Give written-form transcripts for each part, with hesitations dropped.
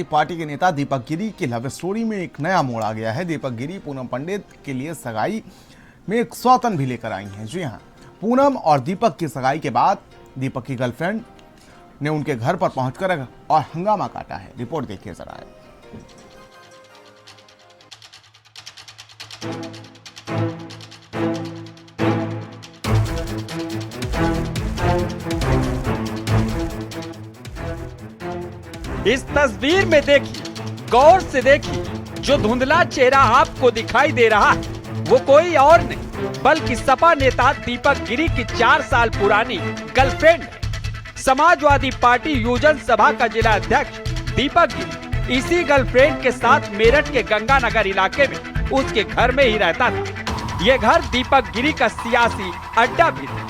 Party के नेता दीपक गिरी की लव स्टोरी में एक नया मोड़ आ गया है। दीपक गिरी पूनम पंडित के लिए सगाई में एक सौतन भी लेकर आई हैं। जी हां, पूनम और दीपक की सगाई के बाद दीपक की गर्लफ्रेंड ने उनके घर पर पहुंचकर और हंगामा काटा है। रिपोर्ट देखिए जरा। इस तस्वीर में देखिए, गौर से देखिए, जो धुंधला चेहरा आपको दिखाई दे रहा है वो कोई और नहीं बल्कि सपा नेता दीपक गिरी की 4 साल पुरानी गर्लफ्रेंड है। समाजवादी पार्टी युवजन सभा का जिला अध्यक्ष दीपक गिरी इसी गर्लफ्रेंड के साथ मेरठ के गंगानगर इलाके में उसके घर में ही रहता था। ये घर दीपक गिरी का सियासी अड्डा भी था।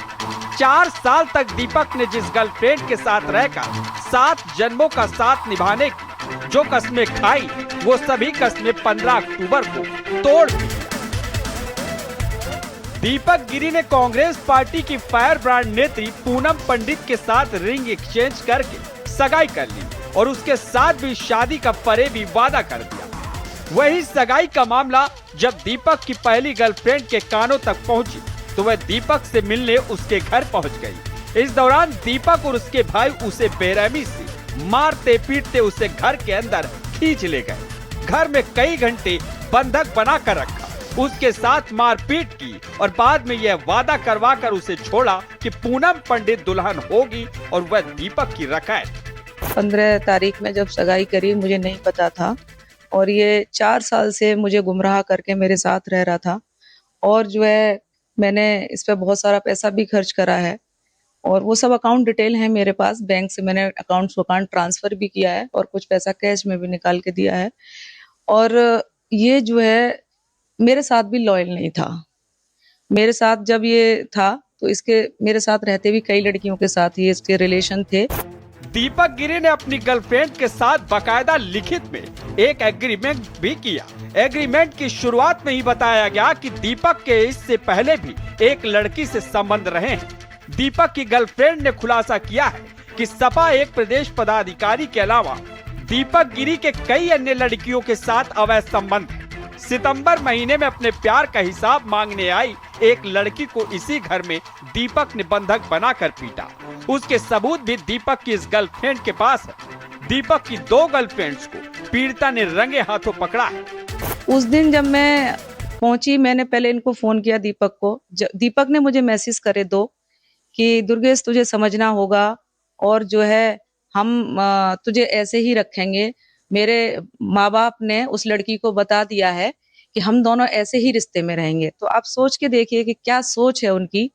4 साल तक दीपक ने जिस गर्लफ्रेंड के साथ रहकर 7 जन्मों का साथ निभाने की जो कस्में खाई, वो सभी कस्में 15 अक्टूबर को तोड़ दी। दीपक गिरी ने कांग्रेस पार्टी की फायर ब्रांड नेत्री पूनम पंडित के साथ रिंग एक्सचेंज करके सगाई कर ली और उसके साथ भी शादी का फरेबी वादा कर दिया। वही सगाई का मामला जब दीपक की पहली गर्लफ्रेंड के कानों तक पहुंची तो वह दीपक से मिलने उसके घर पहुंच गई। इस दौरान दीपक और उसके भाई उसे बेरहमी से मारते पीटते उसे घर के अंदर खींच ले गए। घर में कई घंटे बंधक बना कर रखा, उसके साथ मारपीट की और बाद में यह वादा करवा कर उसे छोड़ा कि पूनम पंडित दुल्हन होगी और वह दीपक की रखैत। 15 तारीख में जब सगाई करी मुझे नहीं पता था और ये 4 साल से मुझे गुमराह करके मेरे साथ रह रहा था और जो है मैंने इस पे बहुत सारा पैसा भी खर्च करा है और वो सब अकाउंट डिटेल है मेरे पास। बैंक से मैंने अकाउंट ट्रांसफर भी किया है और कुछ पैसा कैश में भी निकाल के दिया है। और ये जो है मेरे साथ भी लॉयल नहीं था। मेरे साथ जब ये था तो इसके मेरे साथ रहते भी कई लड़कियों के साथ ये इसके रिलेशन थे। दीपक गिरी ने अपनी गर्लफ्रेंड के साथ बकायदा लिखित में एक एग्रीमेंट भी किया। एग्रीमेंट की शुरुआत में ही बताया गया कि दीपक के इससे पहले भी एक लड़की से संबंध रहे हैं। दीपक की गर्लफ्रेंड ने खुलासा किया है कि सपा एक प्रदेश पदाधिकारी के अलावा दीपक गिरी के कई अन्य लड़कियों के साथ अवैध संबंध है। सितंबर महीने में अपने प्यार का हिसाब मांगने आई एक लड़की को इसी घर में दीपक ने बंधक बनाकर पीटा। उसके सबूत भी दीपक की इस गर्लफ्रेंड के पास है। दीपक की 2 गर्लफ्रेंड्स को पीड़िता ने रंगे हाथों पकड़ा है। उस दिन जब मैं पहुंची मैंने पहले इनको फोन किया दीपक को। दीपक ने मुझे मैसेज करे 2 कि दुर्गेश तुझे समझना होगा और जो है हम तुझे ऐसे ही रखेंगे। मेरे माँ बाप ने उस लड़की को बता दिया है कि हम दोनों ऐसे ही रिश्ते में रहेंगे। तो आप सोच के देखिए कि क्या सोच है उनकी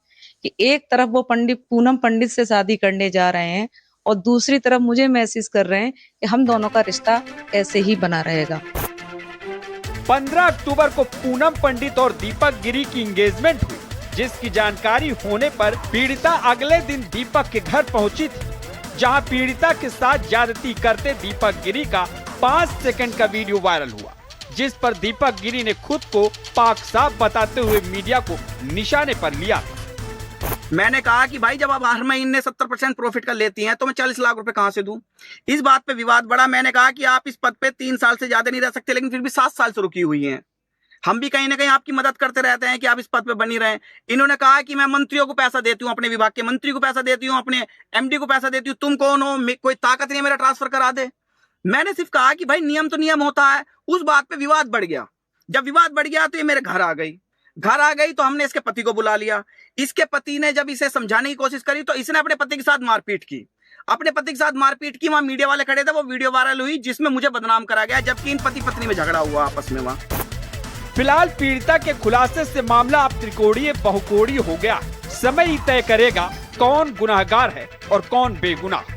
कि एक तरफ वो पूनम पंडित से शादी करने जा रहे हैं और दूसरी तरफ मुझे मैसेज कर रहे हैं कि हम दोनों का रिश्ता ऐसे ही बना रहेगा। 15 अक्टूबर को पूनम पंडित और दीपक गिरी की एंगेजमेंट हुई, जिसकी जानकारी होने पर पीड़िता अगले दिन दीपक के घर पहुंची थी, जहां पीड़िता के साथ ज्यादती करते दीपक गिरी का 5 सेकंड का वीडियो वायरल हुआ, जिस पर दीपक गिरी ने खुद को पाक साफ बताते हुए मीडिया को निशाने पर लिया। मैंने कहा कि भाई जब आप हर महीने 70% प्रॉफिट का लेती हैं तो मैं 40 लाख रुपए कहां से दूं। इस बात पे विवाद बढ़ा। मैंने कहा कि आप इस पद पे 3 साल से ज्यादा नहीं रह सकते, लेकिन फिर भी 7 साल से रुकी हुई हैं। हम भी कहीं ना कहीं आपकी मदद करते रहते हैं कि आप इस पद पे बनी रहें। इन्होंने कहा कि मैं मंत्रियों को पैसा देती हूँ, अपने विभाग के मंत्री को पैसा देती हूँ, अपने एमडी को पैसा देती हूँ। तुम कौन हो, कोई ताकत नहीं है मेरा ट्रांसफर करा दे। मैंने सिर्फ कहा कि भाई नियम तो नियम होता है। उस बात पे विवाद बढ़ गया। जब विवाद बढ़ गया तो ये मेरे घर आ गई तो हमने इसके पति को बुला लिया। इसके पति ने जब इसे समझाने की कोशिश करी तो इसने अपने पति के साथ मारपीट की। वहां मीडिया वाले खड़े थे, वो वीडियो वायरल हुई जिसमें मुझे बदनाम करा गया, जबकि इन पति पत्नी में झगड़ा हुआ आपस में वहां। फिलहाल पीड़िता के खुलासे से मामला अब त्रिकोणीय बहुकोणीय हो गया। समय ही तय करेगा कौन गुनाहगार है और कौन बेगुनाह।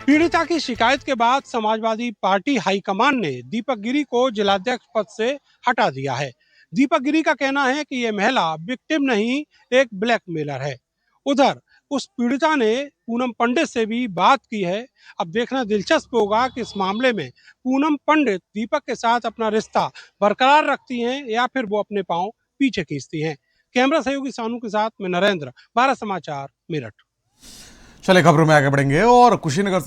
पीड़िता की शिकायत के बाद समाजवादी पार्टी हाईकमान ने दीपक गिरी को जिलाध्यक्ष पद से हटा दिया है। दीपक गिरी का कहना है कि ये महिला विक्टिम नहीं, एक ब्लैकमेलर है। उधर उस पीड़िता ने पूनम पंडित से भी बात की है। अब देखना दिलचस्प होगा कि इस मामले में पूनम पंडित दीपक के साथ अपना रिश्ता बरकरार रखती हैं या फिर वो अपने पांव पीछे खींचती हैं। कैमरा सहयोगी सानू के साथ मैं नरेंद्र, भारत समाचार, मेरठ। चले खबरों में आगे बढ़ेंगे और कुशीनगर